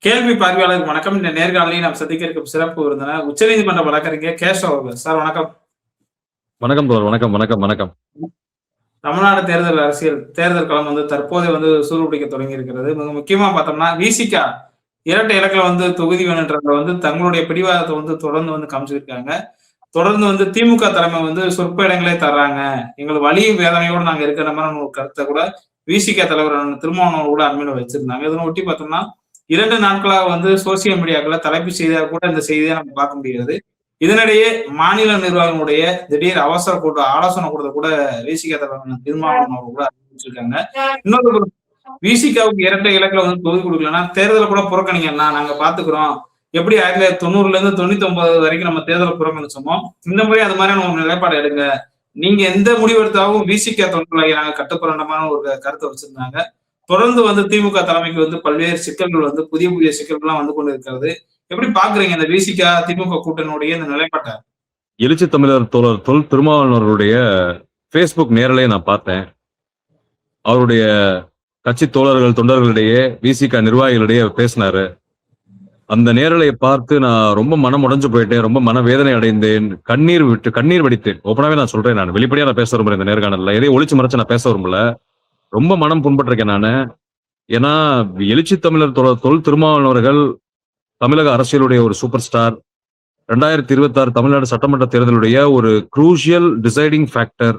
கேள்வி பார்வையாளருக்கு வணக்கம். இந்த நேர்காணலில் நாம் சந்திக்க இருக்கும் சிறப்பு விருந்தினர் உச்சநீதிமன்ற வழக்கறிஞர் கேசவ் அவர்கள். சார் வணக்கம். வணக்கம் தோழர். வணக்கம் வணக்கம் வணக்கம். தமிழ்நாடு தேர்தல் களம் தற்போது சூடுபிடிக்க தொடங்கி இருக்கிறது. மிக முக்கியமா பார்த்தோம்னா விசிகா இரட்டை இலக்கில தொகுதி வேணுன்றத தங்களுடைய பிடிவாதத்தை தொடர்ந்து காமிச்சிருக்காங்க. தொடர்ந்து திமுக தலைமை சொற்ப இடங்களே தர்றாங்க. எங்களுக்கு வலியும் வேதனையோடு நாங்க இருக்கிற மாதிரி ஒரு கருத்தை கூட விசிகா தலைவர் திருமாவளவன் கூட அண்மையில வச்சிருந்தாங்க. இதனை ஒட்டி பார்த்தோம்னா 2 நாட்களாக சோசியல் மீடியாக்கள தலைப்பு செய்தியாக கூட இந்த செய்தியை நம்ம பார்க்க முடிகிறது. இதனிடையே மாநில நிர்வாகிகளுடைய திடீர் அவசர கூட்டம் ஆலோசனை கூட்டத்தை கூட விசிகா தலைவர் திருமாவளவன் கூட அறிவிச்சிருக்காங்க. இன்னொரு விசிகாவுக்கு இரட்டை இலக்கில தொகுதி கொடுக்கலன்னா தேர்தலை கூட புறக்கணிங்கன்னா நாங்க பாத்துக்கிறோம். எப்படி 1990ல இருந்து 99 வரைக்கும் நம்ம தேர்தலை புறக்கணிச்சோமோ இந்த முறை அது மாதிரியான ஒரு நிலைப்பாடு எடுங்க. நீங்க எந்த முடிவெடுத்தாலும் விசிகா தொண்டர்களை நாங்க கட்டுப்புறண்டமான ஒரு கருத்தை வச்சிருந்தாங்க. தொடர்ந்து திமுக தலைமைக்கு பல்வேறு சிக்கல்கள் புதிய புதிய சிக்கல்கள்லாம் கொண்டு இருக்கிறது. எப்படி பாக்குறீங்க இந்த விசிகா திமுக கூட்டணியுடைய இந்த நிலைப்பாட்டை? எழுச்சி தமிழர் தோழர் தொல் திருமாவளவனுடைய Facebook நேரலையை நான் பார்த்தேன். அவருடைய கட்சி தோழர்கள் தொண்டர்களிடையே விசிகா நிர்வாகிகளிடையே பேசினாரு. அந்த நேரலையை பார்த்து நான் ரொம்ப மனம் உடைஞ்சு போயிட்டேன். ரொம்ப மனவேதனை அடைந்தேன். கண்ணீர் வடித்தேன். ஓப்பனாவே நான் சொல்றேன். நான் வெளிப்படையா நான் பேச விரும்புறேன். இந்த நேர்காணல்ல எதையும் ஒளிச்சு மறைச்சு நான் பேச விரும்பல. ரொம்ப மனம் புண்பட்டிருக்கேன் நானு. ஏன்னா எழுச்சி தமிழர் தொல் திருமாவளவன் அவர்கள் தமிழக அரசியலுடைய ஒரு சூப்பர் ஸ்டார். 2026 தமிழ்நாடு சட்டமன்ற தேர்தலுடைய ஒரு குரூஷியல் டிசைடிங் ஃபேக்டர்.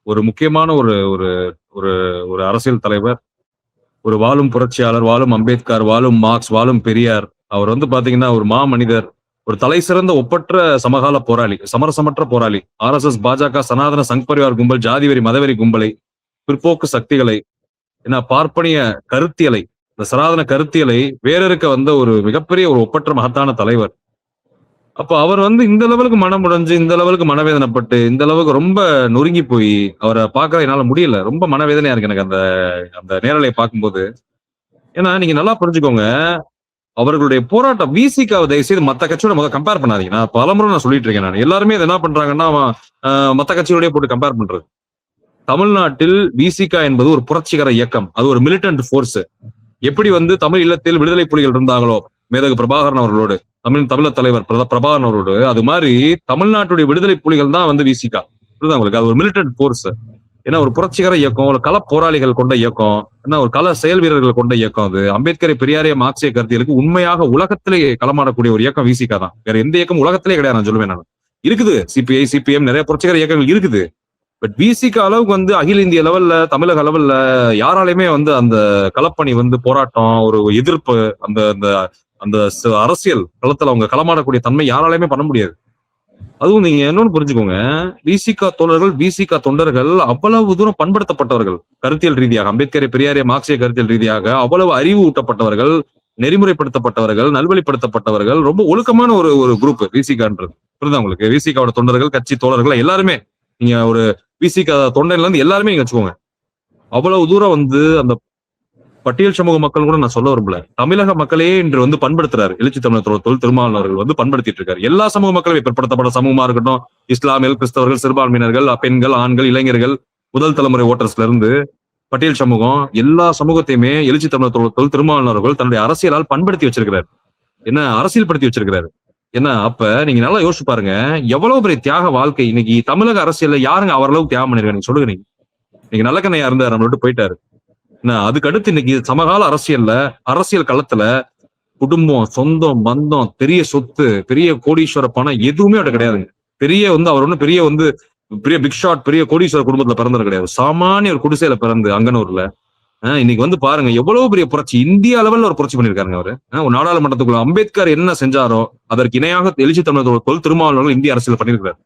ஒரு முக்கியமான ஒரு ஒரு ஒரு ஒரு அரசியல் தலைவர். ஒரு வாழும் புரட்சியாளர், வாழும் அம்பேத்கர், வாழும் மார்க்ஸ், வாழும் பெரியார். அவர் பாத்தீங்கன்னா ஒரு மனிதர், ஒரு தலை சிறந்த ஒப்பற்ற சமகால போராளி, சமரசமற்ற போராளி. RSS, பாஜக, சனாதன சங் பரிவார் கும்பல், ஜாதிவெறி மதவெறி கும்பலை, பிற்போக்கு சக்திகளை, பார்ப்பனிய கருத்தியலை, இந்த சனாதன கருத்தியலை வேறறுக்க ஒரு மிகப்பெரிய ஒரு ஒப்பற்ற மகத்தான தலைவர். அப்ப அவர் இந்த லெவலுக்கு மனம் உடைஞ்சு, இந்த லெவலுக்கு மனவேதனைப்பட்டு, இந்த அளவுக்கு ரொம்ப நொறுங்கி போய் அவரை பார்க்க என்னால முடியல. ரொம்ப மனவேதனையா இருக்கு எனக்கு அந்த அந்த நேரலை பார்க்கும்போது. ஏன்னா நீங்க நல்லா புரிஞ்சுக்கோங்க, அவர்களுடைய போராட்டம் விசிகாவை தயவு செய்து மத்த கட்சியோட கம்பேர் பண்ணாதீங்க. நான் பலமுறை நான் சொல்லிட்டு இருக்கேன். நான் எல்லாருமே இதை என்ன பண்றாங்கன்னா மத்த கட்சியோடய போட்டு கம்பேர் பண்றது. தமிழ்நாட்டில் விசிகா என்பது ஒரு புரட்சிகர இயக்கம். அது ஒரு மிலிட்டன்ட் போர்ஸ். எப்படி தமிழ் இல்லத்தில் விடுதலை புலிகள் இருந்தாங்களோ மேதகு பிரபாகரன் அவர்களோடு, தமிழர் தலைவர் பிரபாகரன் அவரோடு, அது மாதிரி தமிழ்நாட்டுடைய விடுதலை புலிகள் தான் விசிகா. உங்களுக்கு அது ஒரு மிலிட்டன்ட் போர்ஸ். ஏன்னா ஒரு புரட்சிகர இயக்கம், ஒரு கள போராளிகள் கொண்ட இயக்கம், ஒரு கள செயல் வீரர்கள் கொண்ட இயக்கம். அது அம்பேத்கரை, பெரியாரிய, மார்க்சிய கருத்தியலுக்கு உண்மையாக உலகத்திலே களமாடக்கூடிய ஒரு இயக்கம் விசிகா தான். வேற எந்த இயக்கம் உலகத்திலே கிடையாது. நான் சொல்லுவேன். நான் இருக்குது சிபிஐ, சிபிஎம், நிறைய புரட்சிகர இயக்கங்கள் இருக்குது. பட் விசிகா அளவுக்கு அகில இந்திய லெவல்ல, தமிழக லெவல்ல யாராலையுமே அந்த களப்பணி போராட்டம், ஒரு எதிர்ப்பு, அந்த அந்த அந்த அரசியல் களத்துல அவங்க களமாடக்கூடிய தன்மை யாராலையுமே பண்ண முடியாது. அதுவும் நீங்க என்னன்னு புரிஞ்சுக்கோங்க, விசிகா தோழர்கள், விசிகா தொண்டர்கள் அவ்வளவு தூரம் பண்படுத்தப்பட்டவர்கள். கருத்தியல் ரீதியாக, அம்பேத்கரை, பெரியாரிய, மார்க்சிய கருத்தியல் ரீதியாக அவ்வளவு அறிவு ஊட்டப்பட்டவர்கள், நெறிமுறைப்படுத்தப்பட்டவர்கள், நல்வழிப்படுத்தப்பட்டவர்கள். ரொம்ப ஒழுக்கமான ஒரு குரூப் விசிகான்றது. புரியுதா உங்களுக்கு? விசிகாவோட தொண்டர்கள், கட்சி தோழர்கள் எல்லாருமே, நீங்க ஒரு விசிகா தொண்டையில இருந்து எல்லாருமே நீங்க வச்சுக்கோங்க. அவ்வளவு தூரம் அந்த பட்டியல் சமூக மக்கள் கூட நான் சொல்ல விரும்பல, தமிழக மக்களே இன்று பண்படுத்துறாரு. எழுச்சி தமிழர் தொல் திருமாவளவன் அவர்கள் பண்படுத்திட்டு இருக்காரு. எல்லா சமூக மக்களும், பிற்படுத்தப்பட்ட சமூகமா இருக்கட்டும், இஸ்லாமியர்கள், கிறிஸ்தவர்கள், சிறுபான்மையினர்கள், பெண்கள், ஆண்கள், இளைஞர்கள், முதல் தலைமுறை ஓட்டர்ஸ்ல இருந்து பட்டியல் சமூகம், எல்லா சமூகத்தையுமே எழுச்சி தமிழர் தொல் திருமாவளவன் அவர்கள் தன்னுடைய அரசியலால் பண்படுத்தி வச்சிருக்கிறார். என்ன அரசியல் படுத்தி வச்சிருக்கிறாரு. என்ன அப்ப நீங்க நல்லா யோசிச்சு பாருங்க, எவ்வளவு பெரிய தியாக வாழ்க்கை. இன்னைக்கு தமிழக அரசியல்ல யாருங்க அவரளவுக்கு தியாகம் பண்ணிருக்காங்க நீங்க சொல்லுங்க. நீங்க நல்லக்கண்ணையா இருந்தாரு, நம்ம விட்டு போயிட்டாரு. அதுக்கு அடுத்து இன்னைக்கு சமகால அரசியல் களத்துல குடும்பம், சொந்தம், பந்தம், பெரிய சொத்து, பெரிய கோடீஸ்வர பணம் எதுவுமே அவட கிடையாதுங்க. பெரிய அவர் பெரிய பெரிய பிக் ஷாட், பெரிய கோடீஸ்வர குடும்பத்துல பிறந்தது கிடையாது. சாமானிய ஒரு குடிசையில பிறந்து அங்கனூர்ல இன்னைக்கு பாருங்க எவ்வளவு பெரிய புரட்சி, இந்தியா லெவல்ல ஒரு புரட்சி பண்ணிருக்காங்க அவரு. ஒரு நாடாளுமன்றத்துக்குள்ள அம்பேத்கர் என்ன செஞ்சாரோ அதற்கு இணையாக எழுச்சி தமிழர் தொல் திருமாவளவன் இந்திய அரசியல் பண்ணிருக்காரு.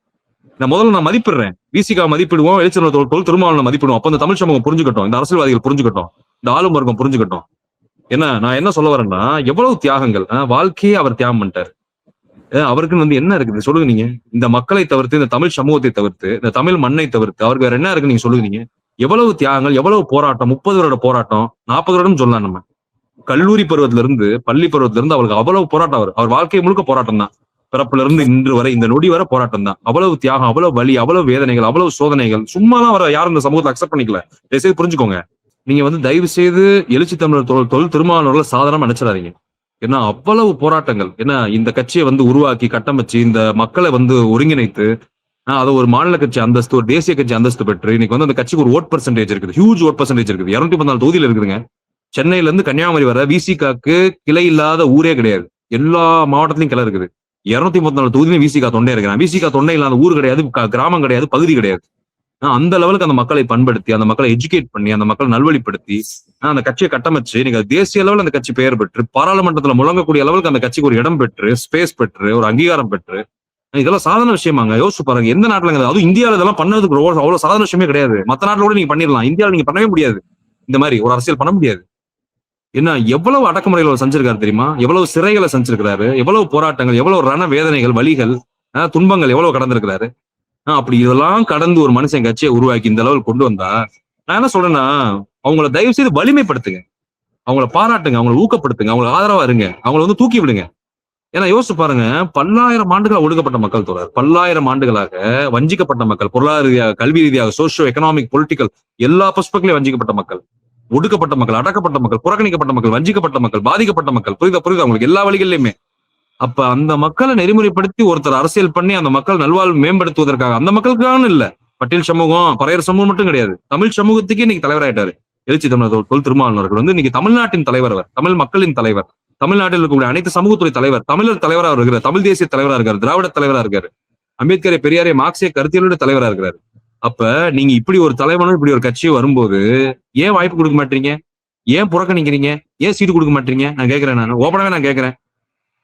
நான் மதிப்பிடுறேன். விசிகா மதிப்பிடுவோம், எழுச்சி தமிழர் தொல் திருமாவளவன் மதிப்பிடுவோம். அப்ப இந்த தமிழ் சமூகம் புரிஞ்சுக்கட்டும், இந்த அரசியல்வாதிகள் புரிஞ்சுக்கட்டும், இந்த ஆளும் வர்க்கம் புரிஞ்சுக்கட்டும். நான் என்ன சொல்ல வரேன்னா, எவ்வளவு தியாகங்கள், வாழ்க்கையே அவர் தியாகம் பண்ணிட்டாரு. அவருக்கு என்ன இருக்குது சொல்லுங்க நீங்க? இந்த மக்களை தவிர்த்து, இந்த தமிழ் சமூகத்தை தவிர்த்து, இந்த தமிழ் மண்ணை தவிர்த்து அவருக்கு வேற என்ன இருக்கு நீங்க சொல்லுங்க நீங்க? எவ்வளவு தியாகங்கள், எவ்வளவு போராட்டம், 30 வருட போராட்டம், 40 வருடம் சொல்லலாம். நம்ம கல்லூரி பருவத்துல இருந்து, பள்ளி பருவத்துல இருந்து அவருக்கு அவ்வளவு போராட்டம். அவர் வாழ்க்கை முழுக்க போராட்டம் தான். பிறப்புல இருந்து இன்று வரை, இந்த நொடி வரை போராட்டம் தான். அவ்வளவு தியாகம், அவ்வளவு வலி, அவ்வளவு வேதனைகள், அவ்வளவு சோதனைகள். சும்மாலாம் அவரை யாரும் இந்த சமூகத்தை அக்செப்ட் பண்ணிக்கல. தயவுசெய்து புரிஞ்சுக்கோங்க. நீங்க தயவு செய்து எழுச்சி தமிழர் தொல் திருமாவளவன் சாதாரணமா நினைச்சிடாதீங்க. ஏன்னா அவ்வளவு போராட்டங்கள், ஏன்னா இந்த கட்சியை வந்து உருவாக்கி கட்டமைச்சு இந்த மக்களை வந்து ஒருங்கிணைத்து அதை ஒரு மாநில கட்சி அந்தஸ்து, ஒரு தேசிய கட்சி அந்தஸ்து பெற்று இன்னைக்கு வந்து அந்த கட்சிக்கு ஒரு ஓட் பர்சன்டேஜ் இருக்குது, ஹியூஜ் ஓட் பர்சன்டேஜ் இருக்குது. 214 தொகுதியில் இருக்குதுங்க. சென்னையில இருந்து கன்னியாகுமரி வர விசிகாக்கு கிளை இல்லாத ஊரே கிடையாது. எல்லா மாவட்டத்திலும் கிளை இருக்குது. 234 தொகுதியிலும் விசிகா தொண்டை இருக்கிறான். விசிகா தொண்டை இல்லாத ஊர் கிடையாது, கிராமம் கிடையாது, பகுதி கிடையாது. அந்த லெவலுக்கு அந்த மக்களை பண்படுத்தி, அந்த மக்களை எஜுகேட் பண்ணி, அந்த மக்களை நல்வழிப்படுத்தி அந்த கட்சியை கட்டமைச்சு இன்னைக்கு தேசிய அளவில் அந்த கட்சி பெயர் பெற்று பாராளுமன்றத்தில் முழங்கக்கூடிய அளவுக்கு அந்த கட்சிக்கு ஒரு இடம் பெற்று, ஸ்பேஸ் பெற்று, ஒரு அங்கீகாரம் பெற்று, இதெல்லாம் சாதாரண விஷயமாங்க. யோசிச்சு பாருங்க, எந்த நாட்டுல அதுவும் இந்தியாவில இதெல்லாம் பண்ணதுக்கு அவ்வளவு சாதாரண விஷயமே கிடையாது. மற்ற நாட்டில கூட நீங்க பண்ணிடலாம், இந்தியாவில் நீங்க பண்ணவே முடியாது. இந்த மாதிரி ஒரு அரசியல் பண்ண முடியாது. என்ன எவ்வளவு அடக்குமுறைகளை செஞ்சிருக்காரு தெரியுமா? எவ்வளவு சிறைகளை செஞ்சிருக்கிறாரு, எவ்வளவு போராட்டங்கள், எவ்வளவு ரண வேதனைகள், வலிகள், துன்பங்கள் எவ்வளவு கடந்திருக்கிறாரு. அப்படி இதெல்லாம் கடந்து ஒரு மனுஷன் கட்சியை உருவாக்கி இந்த அளவுக்கு கொண்டு வந்தா, நான் என்ன சொல்றேன்னா, அவங்கள தயவு செய்து வலிமைப்படுத்துங்க, அவங்கள பாராட்டுங்க, அவங்களை ஊக்கப்படுத்துங்க, அவங்களுக்கு ஆதரவா இருங்க, அவங்களை வந்து தூக்கி விடுங்க. ஏன்னா யோசிச்சு பாருங்க, பல்லாயிரம் ஆண்டுகளாக ஒடுக்கப்பட்ட மக்கள் தோழர், பல்லாயிரம் ஆண்டுகளாக வஞ்சிக்கப்பட்ட மக்கள், பொருளாதார ரீதியாக, கல்வி ரீதியாக, சோசியோ எக்கனாமிக், பொலிட்டிக்கல் எல்லா பெர்ஸ்பெக்டிவ்லயும் வஞ்சிக்கப்பட்ட மக்கள், ஒடுக்கப்பட்ட மக்கள், அடக்கப்பட்ட மக்கள், புறக்கணிக்கப்பட்ட மக்கள், வஞ்சிக்கப்பட்ட மக்கள், பாதிக்கப்பட்ட மக்கள். புரியுதா அவங்களுக்கு எல்லா வழிகளிலுமே. அப்ப அந்த மக்களை நெறிமுறைப்படுத்தி ஒருத்தர் அரசியல் பண்ணி அந்த மக்கள் நல்வாழ்வு மேம்படுத்துவதற்காக, அந்த மக்களுக்கான இல்ல, பட்டியல் சமூகம், பறையர் சமூகம் மட்டும் கிடையாது, தமிழ் சமூகத்துக்கே இன்னைக்கு தலைவராயிட்டாரு எழுச்சி தமிழர் தொல் திருமாவளவர்கள். வந்து இன்னைக்கு தமிழ்நாட்டின் தலைவர், அவர் தமிழ் மக்களின் தலைவர், தமிழ்நாட்டில் இருக்கக்கூடிய அனைத்து சமூகத்துறை தலைவர், தமிழர் தலைவராக இருக்கிறார், தமிழ் தேசிய தலைவராக இருக்காரு, திராவிட தலைவராக இருக்காரு, அம்பேத்கரை, பெரியாரை, மார்க்சிய கருத்தியலோட தலைவராக இருக்கிறாரு. அப்ப நீங்க இப்படி ஒரு தலைவனும் இப்படி ஒரு கட்சியும் வரும்போது ஏன் வாய்ப்பு கொடுக்க மாட்டீங்க? ஏன் புறக்கணிக்கிறீங்க? ஏன் சீட்டு கொடுக்க மாட்டீங்க? நான் கேட்கிறேன், நான் ஓப்பனாவே நான் கேட்கிறேன்.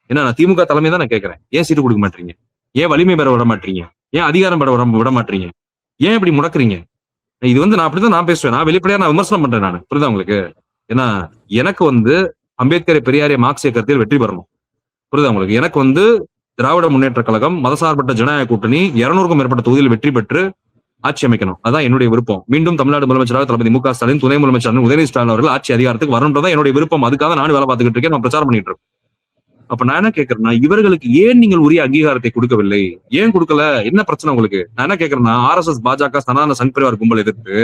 ஏன்னா நான் திமுக தலைமை தான் நான் கேட்கிறேன். ஏன் சீட்டு கொடுக்க மாட்டீங்க? ஏன் வலிமை பெற விட மாட்டீங்க? ஏன் அதிகாரம் பெற விட மாட்டீங்க? ஏன் இப்படி முடக்குறீங்க? இது வந்து நான் அப்படிதான் நான் பேசுவேன், நான் வெளிப்படையா நான் விமர்சனம் பண்றேன். நான் புரியுதா உங்களுக்கு? ஏன்னா எனக்கு வந்து அம்பேத்கரை, பெரியாரை, மார்க்சிய கருத்தில் வெற்றி பெறணும். புரியுதா உங்களுக்கு? எனக்கு வந்து திராவிட முன்னேற்ற கழகம், மதசார்பற்ற ஜனநாயக கூட்டணி 200க்கும் மேற்பட்ட தொகுதியில் வெற்றி பெற்று ஆட்சி அமைக்கணும். அதான் என்னுடைய விருப்பம். மீண்டும் தமிழ்நாடு முதலமைச்சராக தளபதி மு க ஸ்டாலின், துணை முதலமைச்சர் உதயநிதி ஸ்டாலின் அவர்கள் ஆட்சி அதிகாரத்துக்கு வரணும்ன்றதான் என்னுடைய விருப்பம். அதுக்காக நானும் வேலை பார்த்துக்கிட்டு இருக்கேன், நான் பிரச்சாரம் பண்ணிட்டு இருக்கேன். அப்ப நான் என்ன கேட்கறேன்னா, இவர்களுக்கு ஏன் நீங்கள் உரிய அங்கீகாரத்தை கொடுக்கவில்லை? ஏன் கொடுக்கல? என்ன பிரச்சனை உங்களுக்கு? நான் என்ன கேட்கறேன்னா, RSS, பாஜக, சனாதன சங் பரிவார் கும்பல் எதிர்த்து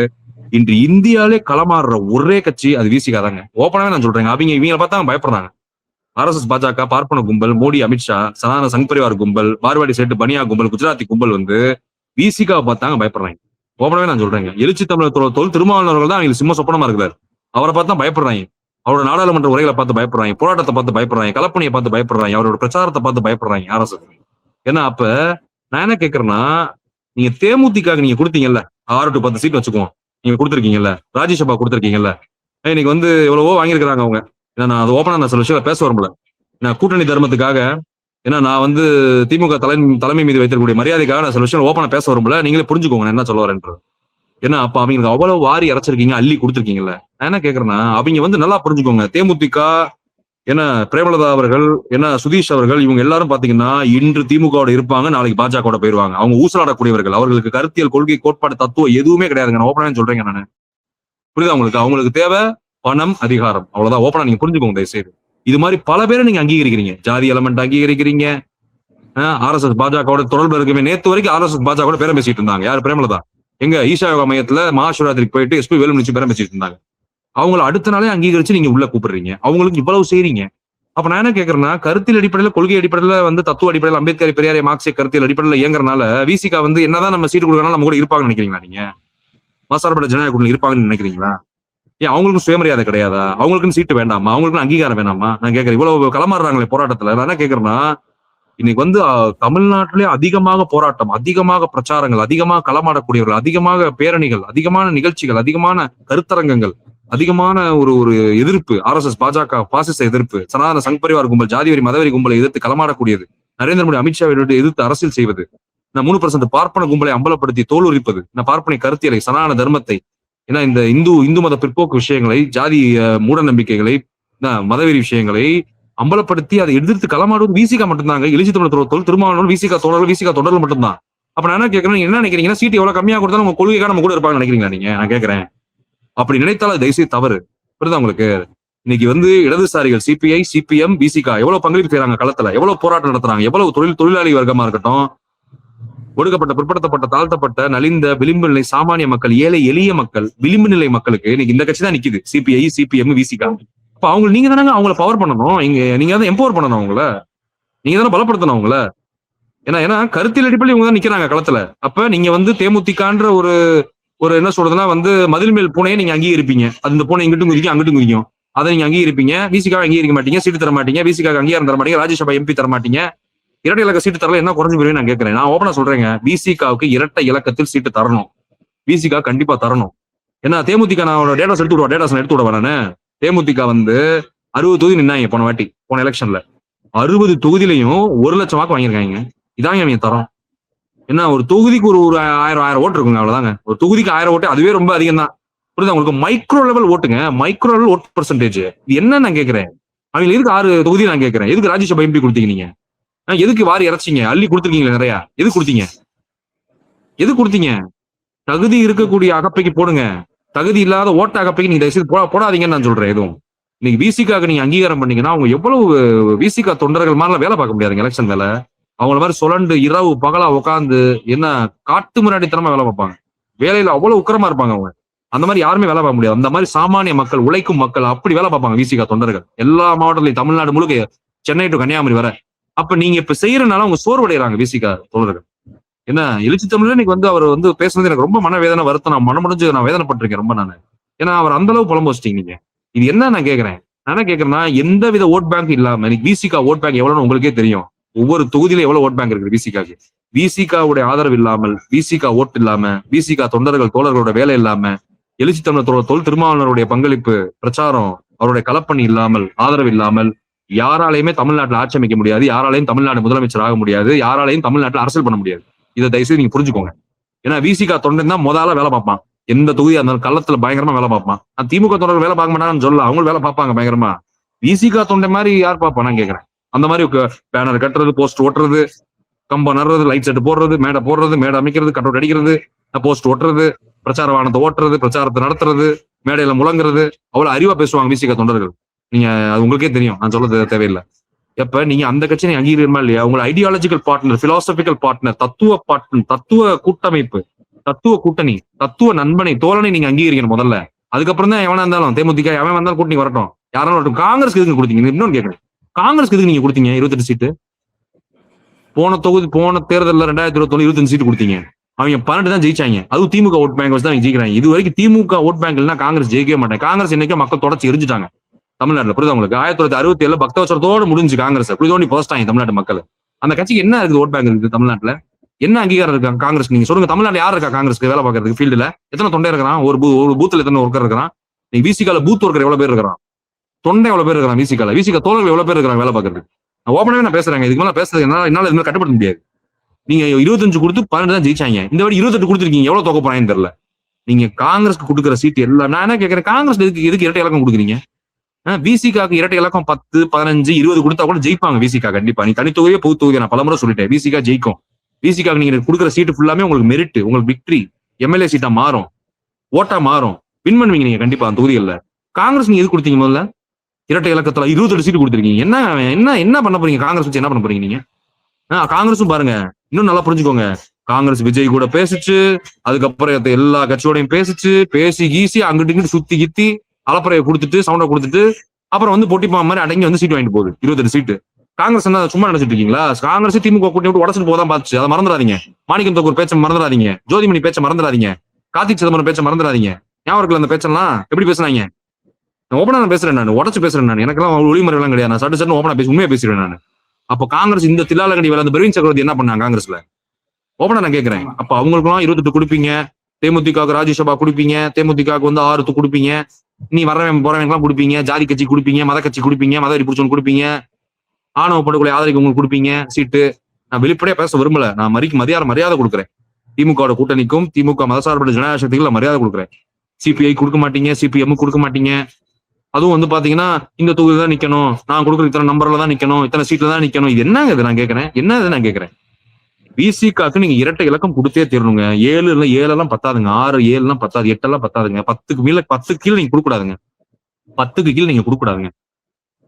இன்று இந்தியாவிலே களமாடுற ஒரே கட்சி அது விசிகா தாங்க. ஓப்பனாவே நான் சொல்றேன். இவங்க பார்த்தாங்க பயப்படுறாங்க. RSS, பாஜக, பார்ப்பன கும்பல், மோடி, அமித்ஷா, சனாதன சங் பரிவார் கும்பல், மார்வாடி சேட்டு பனியா கும்பல், குஜராத்தி கும்பல் வந்து விசிகாவை பார்த்தாங்க பயப்படுறாங்க. ஓப்பனாவே நான் சொல்றேங்க. எழுச்சி தமிழர் தொல் திருமாவளவர்கள் தான் அவங்களுக்கு சிம்ம சொப்பனமா இருக்கிறார். அவரை பார்த்தா பயப்படுறாங்க. அவரோட நாடாளுமன்ற உரைகளை பார்த்து பயப்படுறாங்க, போராட்டத்தை பார்த்து பயப்படுறாங்க, கலப்பணியை பார்த்து பயப்படுறாங்க, அவரோட பிரச்சாரத்தை பார்த்து பயப்படுறாங்க RSS. ஏன்னா அப்ப நான் என்ன கேட்கறேன்னா, நீங்க தேமுதிக நீங்க கொடுத்தீங்கல்ல 6 to 10 சீட் வச்சுக்குவோம், நீங்க கொடுத்துருக்கீங்கல்ல, ராஜ்யசபா கொடுத்துருக்கீங்கல்ல, இன்னைக்கு வந்து எவ்வளவோ வாங்கியிருக்கிறாங்க அவங்க. ஏன்னா நான் அது ஓப்பனா நான் சில விஷயம் பேச வரும்ல, நான் கூட்டணி தர்மத்துக்காக, ஏன்னா நான் வந்து திமுக தலைமை மீது வைத்திருக்கக்கூடிய மரியாதைக்காக நான் சில விஷயம் ஓப்பனா பேச வரும்ல, நீங்களே புரிஞ்சுக்கோங்க நான் என்ன சொல்ல வரேன்றது. ஏன்னா அப்ப அவங்களுக்கு அவ்வளவு வாரி அரைச்சிருக்கீங்க, அள்ளி கொடுத்துருக்கீங்கல்ல. நான் என்ன கேட்கறேன்னா, அவங்க வந்து நல்லா புரிஞ்சுக்கோங்க. தேமுதிக ஏன்னா பிரேமலதா அவர்கள், ஏன்னா சுதீஷ் அவர்கள், இவங்க எல்லாரும் பாத்தீங்கன்னா இன்று திமுகவோட இருப்பாங்க, நாளைக்கு பாஜகவோட போயிருவாங்க. அவங்க ஊசலாடக்கூடியவர்கள். அவர்களுக்கு கருத்தியல், கொள்கை, கோட்பாடு, தத்துவம் எதுவுமே கிடையாதுங்க. நான் ஓப்பனா சொல்றேங்க நானு. புரியுதா உங்களுக்கு? அவங்களுக்கு தேவை பணம், அதிகாரம், அவ்வளவுதான். ஓப்பனா நீங்க புரிஞ்சுக்கோங்க தயவுசெய்து. இது மாதிரி பல பேரை நீங்க அங்கீகரிக்கிறீங்க, ஜாதி எலமெண்ட் அங்கீகரிக்கிறீங்க. RSS, பாஜகவோட தொடர்பு இருக்குமே. நேத்து வரைக்கும் RSS, பாஜகவோட பேரம் பேசிட்டு இருந்தாங்க. யார்? பிரேமலதா. எங்க ஈஷா யோகா மையத்துல மகாசிவராத்திரிக்கு போயிட்டு SP வேலுமணி பேரம் பேசிட்டு இருந்தாங்க. அவங்களை அடுத்த நாளே அங்கீகரிச்சு நீங்க உள்ள கூப்பிடுறீங்க, அவங்களுக்கு இவ்வளவு செய்றீங்க. அப்ப நான் என்ன கேட்கறேன்னா, கருத்தியல் அடிப்படையில, கொள்கை அடிப்படையில, வந்து தத்துவ அடிப்படையில் அம்பேத்கர், பெரியாரை, மார்க்சிய கருத்தியல் அடிப்படையில் இயங்குறனால விசிகா வந்து என்னதான் நம்ம சீட்டு கொடுக்கறனால நம்ம கூட இருப்பாங்கன்னு நினைக்கிறீங்களா? நீங்க மதசார்பற்ற ஜனநாயக கூட்டணி இருப்பாங்கன்னு நினைக்கிறீங்களா? ஏன் அவங்களுக்கும் சுயமரியாதை கிடையாதா? அவங்களுக்குன்னு சீட்டு வேண்டாமா? அவங்களுக்குன்னு அங்கீகாரம் வேணாமா? நான் கேட்கறேன். இவ்வளவு களமாடுறாங்களே போராட்டத்துல. நான் என்ன கேட்கறேன்னா, இன்னைக்கு வந்து தமிழ்நாட்டிலே அதிகமாக போராட்டம், அதிகமாக பிரச்சாரங்கள், அதிகமாக களமாடக்கூடியவர்கள், அதிகமாக பேரணிகள், அதிகமான நிகழ்ச்சிகள், அதிகமான கருத்தரங்கங்கள், அதிகமான ஒரு எதிர்ப்பு, RSS, பாஜக பாசிச எதிர்ப்பு, சனாதன சங் பரிவார் கும்பல், ஜாதிவரி மதவெறி கும்பலை எதிர்த்து களமாடக்கூடியது, நரேந்திர மோடி, அமித்ஷாவை எதிர்த்து அரசியல் செய்வது, நான் 3% பார்ப்பன கும்பலை அம்பலப்படுத்தி தோல் உரிப்பது, நான் பார்ப்பனை கருத்தியலை, சனாதன தர்மத்தை, ஏன்னா இந்த இந்து மத பிற்போக்கு விஷயங்களை, ஜாதி மூட நம்பிக்கைகளை, மதவெறி விஷயங்களை அம்பலப்படுத்தி அதை எதிர்த்து களமாடுவது விசிகா மட்டும்தாங்க. எழுச்சி தமிழர் தொல் திருமாவளவன் விசிகா தொடர்கள் மட்டும்தான். அப்ப நான் என்ன கேட்கறேன், என்ன நினைக்கிறீங்கன்னா, சீட்டு எவ்வளவு கம்மியா கொடுத்தாலும் உங்க கொள்கைக்காக நம்ம கூட இருப்பாங்கன்னு நினைக்கிறீங்களா நீங்க? நான் கேட்கறேன். அப்படி நினைத்தாலும் தயவுசெய்து தவறு. புரியுதா உங்களுக்கு? இன்னைக்கு வந்து இடதுசாரிகள் CPI, CPM, விசிகா எவ்வளவு பங்களிப்பு செய்யறாங்க களத்துல, எவ்வளவு போராட்டம் நடத்துறாங்க, எவ்வளவு தொழிலாளி வர்க்கமா இருக்கட்டும், ஒடுக்கப்பட்ட, பிற்படுத்தப்பட்ட, தாழ்த்தப்பட்ட, நலிந்த, விளிம்பு நிலை சாமானிய மக்கள், ஏழை எளிய மக்கள், விளிம்பு நிலை மக்களுக்கு இன்னைக்கு இந்த கட்சி தான் நிக்குது. CPI, CPM, Visika. அப்ப அவங்க நீங்க தானே அவங்கள பவர் பண்ணணும், நீங்க தான் எம்பவர் பண்ணணும் அவங்கள, நீங்க தானே பலப்படுத்தணும் அவங்கள. ஏன்னா கருத்தியல் அடிப்படையில் இவங்க தான் நிக்கிறாங்க களத்துல. அப்ப நீங்க வந்து தேமுதிகன்ற ஒரு ஒரு என்ன சொல்றதுன்னா வந்து மதில் மேல் பூனையை நீங்க அங்கீகரிப்பீங்க. அந்த பூனை இங்கிட்டும் குதிக்கும் அங்கிட்டும் குதிக்கும், அதை நீங்க அங்கீகரிப்பீங்க. விசிகா அங்கீகரிக்க மாட்டீங்க, சீட்டு தர மாட்டீங்க, விசிகா அங்கீகாரம் தர மாட்டீங்க, ராஜ்யசபா எம்பி தர மாட்டீங்க. இரட்டை இலக்க சீட்டு தரல என்ன குறைஞ்சு போயிருவேன் நான் கேட்கிறேன். நான் ஓப்பனா சொல்றேங்க, விசிகாவுக்கு இரட்டை இலக்கத்தில் சீட்டு தரணும். விசிகா கண்டிப்பா தரணும். ஏன்னா தேமுதிக நான் டேட்டாஸ் எடுத்து விடுவேன் நானு. தேமுதிக வந்து 60 தொகுதி நின்னாங்க போன எலெக்ஷன்ல. 60 தொகுதியிலையும் 1 லட்சம் வாக்கு வாங்கியிருக்காங்க. இதாங்க அவங்க தரோம். என்ன ஒரு தொகுதிக்கு ஒரு 1000 ஓட்டு இருக்குங்க, அவ்வளவுதாங்க. ஒரு தொகுதிக்கு 1000 ஓட்டு, அதுவே ரொம்ப அதிகம் தான். புரியுதா உங்களுக்கு? மைக்ரோ லெவல் ஓட்டுங்க, மைக்ரோ லெவல் ஓட்டு பர்சன்டேஜ். இது என்ன நான் கேட்கிறேன், அவங்க எதுக்கு 6 தொகுதி நான் கேட்கிறேன். எதுக்கு ராஜ்யசபா எம்பி கொடுத்தீங்க நீங்க? எதுக்கு வாரி இறைச்சிங்க, அள்ளி கொடுத்துருக்கீங்களா நிறைய? எது கொடுத்தீங்க? தகுதி இருக்கக்கூடிய அகப்பைக்கு போடுங்க, தகுதி இல்லாத ஓட்ட அகப்பைக்கு நீங்க தயவுசெய்து போடாதீங்கன்னு நான் சொல்றேன். எதுவும் இன்னைக்கு விசிகாக்கு நீங்க அங்கீகாரம் பண்ணீங்கன்னா அவங்க எவ்வளவு விசிகா தொண்டர்கள் மாதிரிலாம் வேலை பார்க்க முடியாதுங்க எலெக்ஷன் வேலை. அவங்கள மாதிரி சுழண்டு இரவு பகலா உட்காந்து என்ன காட்டு முன்னாடித்தனமா வேலை பார்ப்பாங்க. வேலையில அவ்வளவு உக்கிரமா இருப்பாங்க அவங்க. அந்த மாதிரி யாருமே வேலை பார்க்க முடியாது. அந்த மாதிரி சாமானிய மக்கள், உழைக்கும் மக்கள் அப்படி வேலை பார்ப்பாங்க விசிகா தொண்டர்கள். எல்லா மாவட்டத்திலையும், தமிழ்நாடு முழுக்க, சென்னை டு கன்னியாகுமரி வர. அப்ப நீங்க இப்ப செய்யறதுனால அவங்க சோர்வடைறாங்க விசிகா தோழர்கள். என்ன எழுச்சி தமிழ்ல இன்னைக்கு வந்து அவர் வந்து பேசுனது எனக்கு ரொம்ப மனவேதனை, வருத்தம். நான் மனம் முடிஞ்சு நான் வேதனைப்பட்டிருக்கேன் ரொம்ப நானு. ஏன்னா அவர் அந்த அளவு புலம்பு வச்சிட்டீங்க நீங்க. இது என்ன நான் கேட்கிறேன், நான் என்ன கேட்கறேன்னா, எந்த வித ஓட் பேங்க் இல்லாம இன்னைக்கு விசிகா ஓட் பேங்க் எவ்வளவுன்னு உங்களுக்கே தெரியும். ஒவ்வொரு தொகுதியில எவ்வளவு ஓட் பேங்க் இருக்கு விசிகாக்கு. விசிகாவுடைய ஆதரவு இல்லாமல், விசிகா ஓட்டு இல்லாம, விசிகா தொண்டர்கள் தோழர்களோட வேலை இல்லாம, எழுச்சி தமிழர் தொல் திருமாவளவனுடைய பங்களிப்பு, பிரச்சாரம், அவருடைய களப்பணி இல்லாமல், ஆதரவு இல்லாமல் யாராலையுமே தமிழ்நாட்டில் ஆட்சி அமைக்க முடியாது, யாராலையும் தமிழ்நாடு முதலமைச்சர் ஆக முடியாது, யாராலையும் தமிழ்நாட்டில் அரசியல் பண்ண முடியாது. இதை தயவுசெய்து நீங்க புரிஞ்சுக்கோங்க. ஏன்னா விசிகா தொண்டன் தான் முதல்ல வேலை பார்ப்பான். எந்த தொகுதியா இருந்தாலும் களத்துல பயங்கரமா வேலை பார்ப்பான். நான் திமுக தொண்டர் வேலை பார்க்க மாட்டாங்கன்னு சொல்லல, அவங்களும் வேலை பார்ப்பாங்க பயங்கரமா. விசிகா தொண்டை மாதிரி யார் பார்ப்பா நான் கேட்கிறேன். அந்த மாதிரி பேனர் கட்டுறது, போஸ்ட் ஓட்டுறது, கம்பம் நடுறது, லைட் செட் போடுறது, மேடை போடுறது, மேடை அமைக்கிறது, கட் அவுட் அடிக்கிறது, போஸ்ட் ஓட்டுறது, பிரச்சார வாகனத்தை ஓட்டுறது, பிரச்சாரத்தை நடத்துறது, மேடையில முழங்குறது, அவ்வளவு அறிவா பேசுவாங்க விசிகா தொண்டர்கள். நீங்க அது உங்களுக்கே தெரியும், நான் சொல்றது தேவையில்லை. எப்ப நீங்க அந்த கட்சியை அங்கீகரிமா இல்லையா, உங்களை ஐடியாலஜிக்கல் பார்ட்னர், பிலாசபிக்கல் பார்ட்னர், தத்துவ கூட்டமைப்பு, தத்துவ கூட்டணி, தத்துவ நண்பனை, தோழனை நீங்க அங்கீகரிக்கணும் முதல்ல. அதுக்கப்புறம் தான் எவனா இருந்தாலும் தேமுதிக எவன் வந்தாலும் கூட்டணி வரட்டும், யாராலும் வரட்டும். காங்கிரஸ்க்கு எதுக்கு கொடுத்தீங்க? இன்னொன்னு கேட்கறேன், காங்கிரஸ்க்கு எதுக்கு நீங்க கொடுத்தீங்க 28 சீட்டு? போன தேர்தலில் 2021 25 சீட்டு கொடுத்தீங்க. அவங்க 12 தான் ஜெயிச்சாங்க. அதுவும் திமுக ஓட் பேங்க் வச்சு தான் ஜெயிக்கிறாங்க. இது வரைக்கும் திமுக ஓட் பேங்க் இல்லைன்னா காங்கிரஸ் ஜெயிக்கவே மாட்டாங்க. காங்கிரஸ் என்னைக்கும் மக்கள் தொடர்ச்சி எரிஞ்சுட்டாங்க தமிழ்நாட்டுல. புரியுது உங்களுக்கு? 1967 பக்தவச்சரத்தோட முடிஞ்சு காங்கிரஸ் புரிதோண்டி போஸ்டாங்க தமிழ்நாட்டு மக்கள். அந்த கட்சிக்கு என்ன இருக்குது? ஓட் பேங்க் இருக்குது தமிழ்நாட்டுல? என்ன அங்கீகாரம் இருக்கு காங்கிரஸ்? நீங்க சொல்லுங்க, தமிழ்நாடு யார் இருக்கா காங்கிரஸ்க்கு வேலை பார்க்கறதுக்கு? ஃபீல்டுல எத்தனை தொண்டை இருக்கிறான்? ஒரு பூத்துல எத்தனை ஒர்க்கர் இருக்கிறான்? நீங்க விசிகால பூத் ஒர்க்கர் எவ்வளவு பேர் இருக்கிறான்? தொண்டை எவ்வளவு பேர் இருக்கிறான்? விசிகா தோழர்கள் எவ்வளவு பேர் இருக்கிறாங்க வேலை பார்க்கறதுக்கு? நான் ஓப்பனாவே நான் பேசுறேன். இதுக்கு மேல பேசுறது என்னால இதுமாதிரி கட்டுப்படுத்த முடியாது. நீங்க 25 கொடுத்து 12 தான் ஜெயிச்சாங்க. இந்த வாட்டி 28 கொடுத்துருக்கீங்க. எவ்வளவு தொகை போறாங்கன்னு தெரியல. நீங்க காங்கிரஸ்க்கு கொடுக்குற சீட் எல்லாம் நான் என்ன கேட்கறேன், காங்கிரஸ் எதுக்கு இரட்டை இலக்கம் கொடுக்குறீங்க? விசிகாக்கு இரட்டை இலக்கம் 10, 15, 20 கொடுத்தா கூட ஜெயிப்பாங்க விசிகா கண்டிப்பா. நீ தனித்தொகையே பொது தொகுதியை நான் பலமுறை சொல்லிட்டேன். விசிகா ஜெயிக்கும். விசிகாக்கு நீங்க கொடுக்குற சீட்டு ஃபுல்லாமே உங்களுக்கு மெரிட், உங்களுக்கு விக்டரி, எம்எல்ஏ சீட்டா மாறும், ஓட்டா மாறும், வின் பண்ணுவீங்க நீங்க கண்டிப்பா அந்த தொகுதிகளில். காங்கிரஸ் நீங்க எது கொடுத்தீங்க? முதல்ல இரட்டை இலக்கத்துல 28 சீட்டு கொடுத்துருக்கீங்க. என்ன பண்ண போறீங்க? காங்கிரஸ் வச்சு என்ன பண்ண போறீங்க நீங்க? காங்கிரஸும் பாருங்க, இன்னும் நல்லா புரிஞ்சுக்கோங்க. காங்கிரஸ் விஜய் கூட பேசிச்சு, அதுக்கப்புறம் எல்லா கட்சியோடையும் பேசி கீசி அங்கிட்டு இங்கிட்டு சுத்தி கித்தி அலப்பறையை கொடுத்துட்டு சவுண்டை கொடுத்துட்டு அப்புறம் வந்து பொட்டிப்பா மாதிரி அடங்கி வந்து சீட் வாங்கிட்டு போகுது 28 சீட்டு. காங்கிரஸ் என்ன சும்மா நினைச்சிட்டு இருக்கீங்களா? காங்கிரஸ் திமுக கூட்டணி விட்டு உடச்சிட்டு போதான் பாத்துச்சு. அதை மறந்துடாதீங்க. மாணிக்கம் தோக்கூர் பேச்சை மறந்துடாதீங்க, ஜோதிமணி பேச்சை மறந்துடாதீங்க, கார்த்திக் சிதம்பரம் பேச்சை மறந்துடாதீங்க. ஞாபகம் இருக்குல்ல அந்த பேச்செல்லாம் எப்படி பேசுனாங்க? ஓப்பனா நான் பேசுறேன், நான் உடச்சு பேசுறேன். நான் எனக்கெல்லாம் ஒளிமுறை எல்லாம் கிடையாது. நான் சட்டு ஓப்பனா பேசி உண்மையை பேசுறேன் நான். அப்போ காங்கிரஸ் இந்த தில்லாலகடி வேலை அந்த பிரவீன் சக்கரவர்த்தி என்ன பண்ணாங்க காங்கிரஸ்ல? ஓப்பனா நான் கேட்கிறேன். அப்ப அவங்களுக்குலாம் 28 கொடுப்பீங்க, தேமுதிக ராஜ்யசபா கொடுப்பீங்க, தேமுதிக வந்து 6 கொடுப்பீங்க, நீ போறவங்கலாம் கொடுப்பீங்க, ஜாதி கட்சி கொடுப்பீங்க, மத கட்சி கொடுப்பீங்க, மத வெறி பிடிச்சவங்க கொடுப்பீங்க, ஆணவ படுகொலை ஆதரிக்க உங்களுக்கு கொடுப்பீங்க சீட்டு. நான் வெளிப்படையா பேச விரும்பல. நான் மரியாதை கொடுக்குறேன். திமுக கூட்டணிக்கும் திமுக மதசார்பற்ற ஜனநாயக சக்திகள் மரியாதை கொடுக்குறேன். சிபிஐ கொடுக்க மாட்டீங்க, சிபிஎம் கொடுக்க மாட்டீங்க. அதுவும் வந்து பாத்தீங்கன்னா இந்த தொகுதி தான் நிக்கணும், நான் கொடுக்குற இத்தனை நம்பர்ல தான் நிக்கணும், இத்தனை சீட்ல தான் நிக்கணும். இது என்னங்க இது? நான் கேட்கறேன், என்ன இது நான் கேட்கறேன். விசிகாக்கு நீங்க இரட்டை இலக்கம் கொடுத்தே தீரணுங்க. 7 பத்தாதுங்க, 6, 7 பத்தாது, 8 பத்தாதுங்க. 10 கீழே நீங்க கொடுக்கூடாதுங்க. 10க்கு கீழே நீங்க கொடுக்கூடாதுங்க.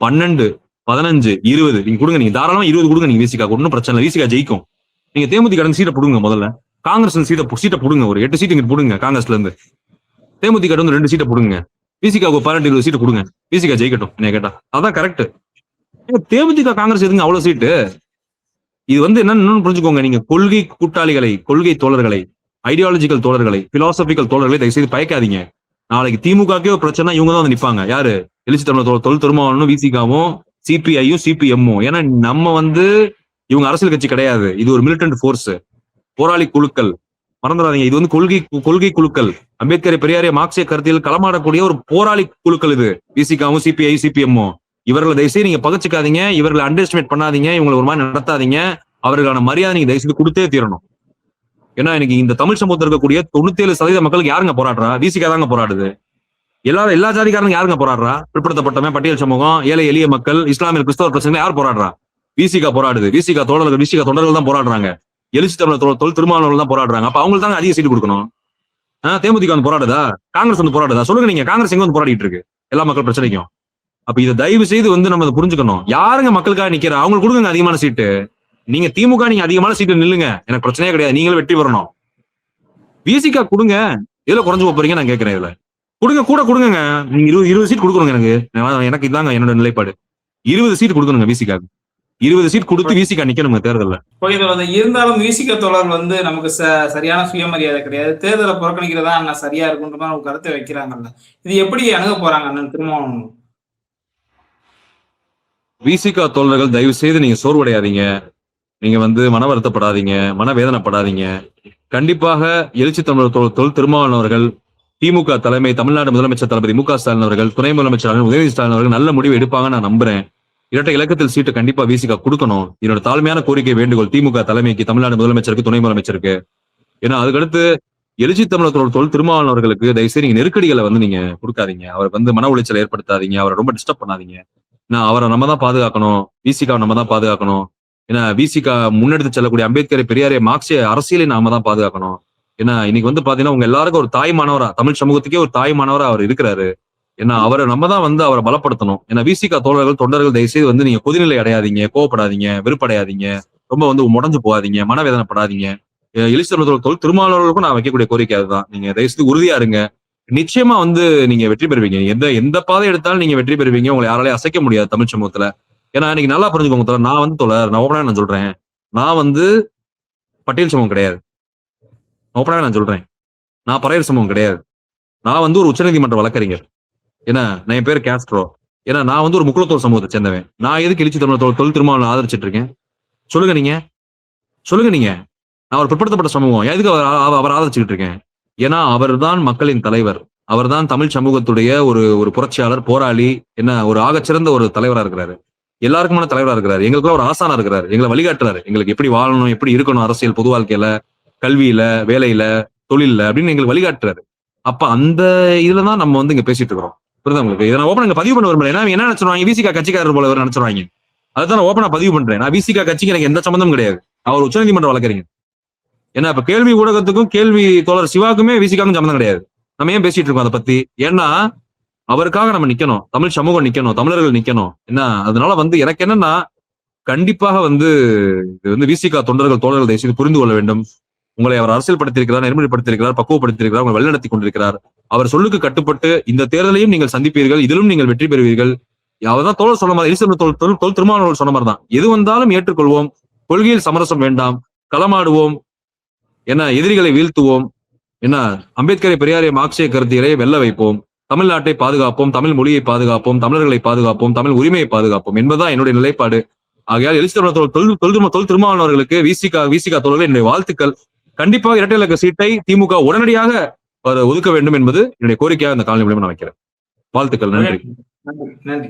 12, 15, 20 நீங்க கொடுங்க. நீங்க தாராளமா 20 கொடுங்க. நீங்க விசிகா ஒன்னும் பிரச்சனை இல்லை, விசிகா ஜெயிக்கும். நீங்க தேமுதிக சீட்டை போடுங்க. முதல்ல காங்கிரஸ் சீட்டை போடுங்க. ஒரு 8 சீட்டு இங்க போடுங்க. காங்கிரஸ்ல இருந்து தேமுதிக வந்து 2 சீட்டை போடுங்க. விசிகாவுக்கு 18-20 சீட்டு கொடுங்க, விசிகா ஜெயிக்கட்டும். என்ன கேட்டா அதான் கரெக்ட். தேமுதிக காங்கிரஸ் எதுங்க அவ்வளவு சீட்டு? இது வந்து என்னன்னு புரிஞ்சுக்கோங்க. நீங்க கொள்கை கூட்டாளிகளை, கொள்கை தோழர்களை, ஐடியாலஜிக்கல் தோழர்களை, பிலாசபிக்கல் தோழர்களை தயவு செய்து பயக்காதீங்க. நாளைக்கு திமுகக்கே ஒரு பிரச்சனை இவங்க தான் வந்து நிப்பாங்க. யாரு? எழுச்சி தமிழர் தொல் திருமாவளவனும் விசிகாவும் சிபிஐயும் சிபிஎம்மும். ஏன்னா நம்ம வந்து இவங்க அரசியல் கட்சி கிடையாது. இது ஒரு மிலிட்டன்ட் போர்ஸ், போராளி குழுக்கள். மறந்துடாதீங்க, இது வந்து கொள்கை குழுக்கள். அம்பேத்கரை பெரியாரிய மார்க்சிய கருத்தில் களமாடக்கூடிய ஒரு போராளி குழுக்கள் இது விசிகாவும் சிபிஐ சிபிஎம்மும். இவர்களை தயவுசெய்து நீங்க பகச்சுக்காதீங்க, இவர்களை அண்டர் எஸ்டிமேட் பண்ணாதீங்க, இவங்களை ஒரு மாதிரி நடத்தாதீங்க. அவர்களுக்கான மரியாதை நீங்க தயவுசெய்து கொடுத்தே தீரணும். ஏன்னா இன்னைக்கு இந்த தமிழ் சமூகத்தில் இருக்கக்கூடிய 97% மக்களுக்கு யாருங்க போராடுறா? விசிகா தாங்க போராடுது. எல்லா ஜாதிக்காரங்க யாருங்க போராடுறா? பிற்படுத்தப்பட்டவன், பட்டியல் சமூகம், ஏழை எளிய மக்கள், இஸ்லாமிய கிறிஸ்தவ பிரச்சனை யார் போராடுறா? விசிகா போராடுது. விசிகா தொண்டர்கள் தான் போராடுறாங்க. எழுச்சி தமிழர் தொல் திருமாவளவர்கள் தான் போராடுறாங்க. அப்ப அவங்களுக்கு தாங்க அதிக சீட்டு கொடுக்கணும். தேமுதிக வந்து போராடுதா? காங்கிரஸ் வந்து போராடுதா? சொல்லுங்க நீங்க. காங்கிரஸ் எங்க வந்து போராடிட்டு இருக்கு எல்லா மக்கள் பிரச்சனைக்கும்? அப்ப இதை தயவு செய்து வந்து நம்ம புரிஞ்சுக்கணும். யாருங்க மக்களுக்காக நிக்கிறா? அவங்களுக்கு கொடுங்க அதிகமான சீட்டு. நீங்க திமுக நீங்க அதிகமான சீட்டு நில்லுங்க, எனக்கு பிரச்சனையே கிடையாது, நீங்களும் வெற்றி பெறணும். விசிகா கொடுங்க. இதுல குறைஞ்சு போறீங்க நான் கேட்கிறேன். இதுல கொடுங்க, கூட கொடுங்க. நீங்க 20 சீட் கொடுக்கணுங்க. எனக்கு இதாங்க என்னோட நிலைப்பாடு. 20 சீட் கொடுக்கணுங்க விசிகா. 20 சீட் கொடுத்து விசிகா நிக்கணுங்க தேர்தல்ல. இருந்தாலும் விசிகா தோழர் வந்து நமக்கு சரியான சுயமரியாதை கிடையாது, தேர்தலை புறக்கணிக்கிறதா அண்ணன் சரியா இருக்குன்ற மாதிரி ஒரு கருத்தை வைக்கிறாங்கல்ல, இது எப்படி அணுக போறாங்க அண்ணன் திருமாவளவன்? விசிகா தோழர்கள் தயவு செய்து நீங்க சோர்வடையாதீங்க, நீங்க வந்து மன வருத்தப்படாதீங்க, மனவேதனைப்படாதீங்க. கண்டிப்பாக எழுச்சி தமிழர் தொல் திருமாவளவன் அவர்கள், திமுக தலைமை, தமிழ்நாடு முதலமைச்சர் தளபதி மு க ஸ்டாலின் அவர்கள், துணை முதலமைச்சர் உதயநிதி ஸ்டாலின் அவர்கள் நல்ல முடிவு எடுப்பாங்க நான் நம்புறேன். இரட்டை இலக்கத்தில் சீட்டு கண்டிப்பா விசிகா கொடுக்கணும். என்னோட தாழ்மையான கோரிக்கை, வேண்டுகோள் திமுக தலைமைக்கு, தமிழ்நாடு முதலமைச்சருக்கு, துணை முதலமைச்சருக்கு. ஏன்னா அதுக்கடுத்து எழுச்சி தமிழர் தொல் திருமாவளவன் அவர்களுக்கு தயவுசெய்து நீங்க நெருக்கடிகளை வந்து நீங்க கொடுக்காதீங்க. அவருக்கு வந்து மன உளைச்சலை ஏற்படுத்தாதீங்க, அவரை ரொம்ப டிஸ்டர்ப் பண்ணாதீங்க. ஏன்னா அவரை நம்ம தான் பாதுகாக்கணும், விசிகா நம்ம தான் பாதுகாக்கணும். ஏன்னா விசிகா முன்னெடுத்து செல்லக்கூடிய அம்பேத்கரை பெரியாரிய மார்க்சிய அரசியலை நாம தான் பாதுகாக்கணும். ஏன்னா இன்னைக்கு வந்து பாத்தீங்கன்னா உங்க எல்லாருக்கும் ஒரு தாய்மானவரா, தமிழ் சமூகத்துக்கே ஒரு தாய்மானவரா அவர் இருக்கிறாரு. ஏன்னா அவரை நம்ம தான் வந்து அவரை பலப்படுத்தணும். ஏன்னா விசிகா தோழர்கள் தொண்டர்கள் தயவுசெய்து வந்து நீங்க கொதிநிலை அடையாதீங்க, கோவப்படாதீங்க, வெறுப்படையாதீங்க, ரொம்ப வந்து முடஞ்சு போகாதீங்க, மனவேதனைப்படாதீங்க. எழுச்சி தமிழர் தொல் திருமாவளவர்களுக்கும் நான் வைக்கக்கூடிய கோரிக்கை அதுதான். நீங்க தயவுசெய்து உறுதியா இருங்க. நிச்சயமா வந்து நீங்க வெற்றி பெறுவீங்க. எந்த பாதை எடுத்தாலும் நீங்க வெற்றி பெறுவீங்க. உங்களை யாராலையும் அசைக்க முடியாது தமிழ் சமூகத்துல. ஏன்னா நீங்க நல்லா புரிஞ்சுக்கோங்க தோழர், நான் வந்து நான் ஓப்பனா நான் சொல்றேன், நான் வந்து பட்டியல் சமூகம் கிடையாது. ஓப்பனா நான் சொல்றேன், நான் பறையர் சமூகம் கிடையாது. நான் வந்து ஒரு உச்சநீதிமன்ற வழக்கறிஞர். ஏன்னா என் பேர் கேஸ்ட்ரோ. ஏன்னா நான் வந்து ஒரு முக்குளத்தோர் சமூகத்தை சேர்ந்தவன். நான் எதுக்கு எழுச்சி தமிழர் தொல் திருமாவளவன் ஆதரிச்சிட்டு இருக்கேன்? சொல்லுங்க நீங்க. நான் ஒரு பிற்படுத்தப்பட்ட சமூகம், எதுக்கு அவர் ஆதரிச்சுக்கிட்டு இருக்கேன்? ஏன்னா அவர் தான் மக்களின் தலைவர். அவர் தான் தமிழ் சமூகத்துடைய ஒரு புரட்சியாளர், போராளி, என்ன ஒரு ஆகச்சிறந்த ஒரு தலைவரா இருக்கிறாரு. எல்லாருக்குமான தலைவரா இருக்கிறாரு. எங்களுக்குள்ள ஒரு ஆசானா இருக்கிறாரு. எங்களை வழிகாட்டுறாரு. எங்களுக்கு எப்படி வாழணும், எப்படி இருக்கணும், அரசியல், பொது வாழ்க்கையில, கல்வியில, வேலையில, தொழில அப்படின்னு எங்களுக்கு வழிகாட்டுறாரு. அப்ப அந்த இதுலதான் நம்ம வந்து இங்க பேசிட்டு இருக்கிறோம். புரியுதா உங்களுக்கு? இதை நான் ஓப்பனா பதிவு பண்ண விரும்பல. ஏன்னா என்ன நினைச்சிருவாங்க, விசிகா கட்சிக்காரர் போல நினைச்சிருவாங்க. அதுதான் நான் ஓப்பனா பதிவு பண்றேன். நான் விசிகா கட்சிக்கு எனக்கு எந்த சம்பந்தமும் கிடையாது. அவர் உச்சநீதிமன்ற வழக்கறிஞர். ஏன்னா இப்ப கேள்வி ஊடகத்துக்கும் கேள்வி தோழர் சிவாக்குமே விசிகாக்கும் சம்பந்தம் கிடையாது. நம்ம ஏன் பேசிட்டு இருக்கோம் அதை பத்தி? ஏன்னா அவருக்காக நம்ம நிக்கணும், தமிழ் சமூகம் நிக்கணும், தமிழர்கள் நிக்கணும். என்ன அதனால வந்து எனக்கு என்னன்னா, கண்டிப்பாக வந்து இது வந்து விசிகா தொண்டர்கள் தோழர்கள் தயவுசெய்து புரிந்து கொள்ள வேண்டும். உங்களை அவர் அரசியல் படுத்திருக்கிறார், நெறிமுறைப்படுத்திருக்கிறார், பக்குவப்படுத்திருக்கிறார், உங்களை வழிநடத்தி கொண்டிருக்கிறார். அவர் சொல்லுக்கு கட்டுப்பட்டு இந்த தேர்தலையும் நீங்கள் சந்திப்பீர்கள், இதிலும் நீங்கள் வெற்றி பெறுவீர்கள். அவர்தான் தோழர் சொன்ன மாதிரி, எழுச்சி தொல் திருமாவளவன் சொன்ன மாதிரி தான், எது வந்தாலும் ஏற்றுக்கொள்வோம், கொள்கையில் சமரசம் வேண்டாம், களமாடுவோம், என்ன எதிரிகளை வீழ்த்துவோம், என்ன அம்பேத்கரை பெரியாரிய மார்க்சிய கருத்தியலை வெல்ல வைப்போம், தமிழ்நாட்டை பாதுகாப்போம், தமிழ் மொழியை பாதுகாப்போம், தமிழர்களை பாதுகாப்போம், தமிழ் உரிமையை பாதுகாப்போம் என்பதுதான் என்னுடைய நிலைப்பாடு. ஆகையால் எழுச்சி தொல் திருமாவளவன் அவர்களுக்கு, விசிகா தோழர்கள் என்னுடைய வாழ்த்துக்கள். கண்டிப்பாக இரட்டை இலக்க சீட்டை திமுக உடனடியாக ஒதுக்க வேண்டும் என்பது என்னுடைய கோரிக்கையாக இந்த காலனி மூலமா நான் வைக்கிறேன். வாழ்த்துக்கள். நன்றி.